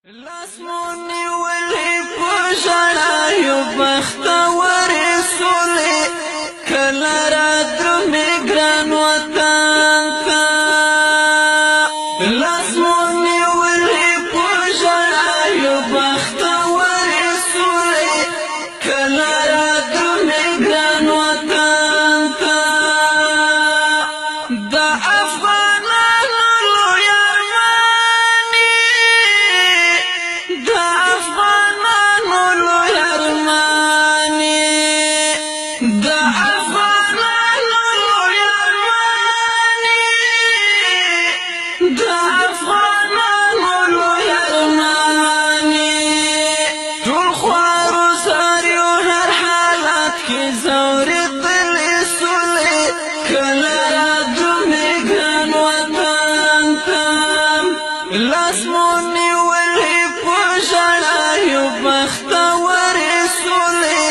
لاسمونی ولی پوشانا یو بختور سولی کلا را درمی گران وطن تا لاسمونی ولی پوشانا یو بختور سولی کلا را درمی گران وطن تا دا افغانانو لوی ارمانی دا افغانانو لوی ارمانی دا افغانانو لوی ارمانی دا افغانانو لوی ارمانی ټول خوارو ساریو هر حالات کې زوري تلې سولې کله را درومې ګران وطن ته لاسمونی ولې په ژړا یو بختورې سولې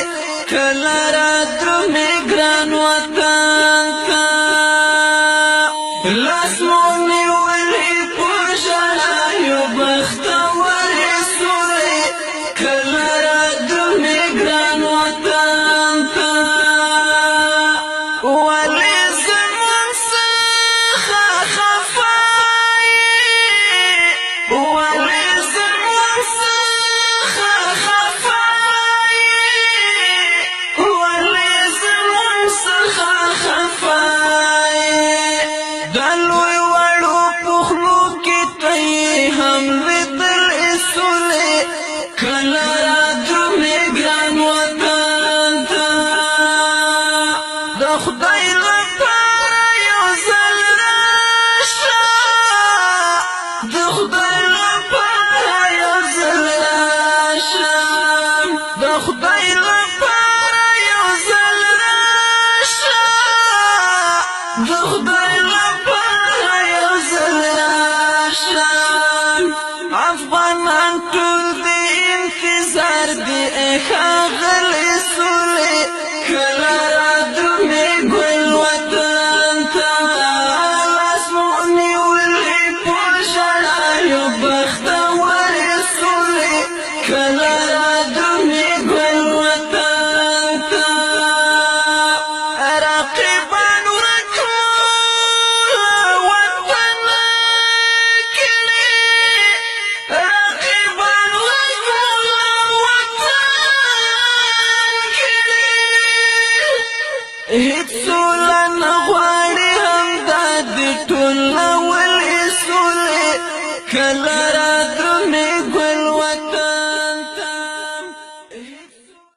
کله را درومې ګران وطن ته لاسمونی ولې په ژړا یو بختورې سولې کله را درومې ګران وطن ته ولې زموږ څخه خفه یې ولې زموږ څخه خفه یې ولې زموږ څخه خفه یې د لوی وړو پخلو کې ته یې هم لیدلې سولې کله را درومې ګران وطن ته د خدای لپاره یو ځل راشه د خدای لپاره یو ځل راشه د خدای لپاره یو ځل راشه د خدای لپاره یو ځل راشه افغانان ټول د انتظار دی ښاغلی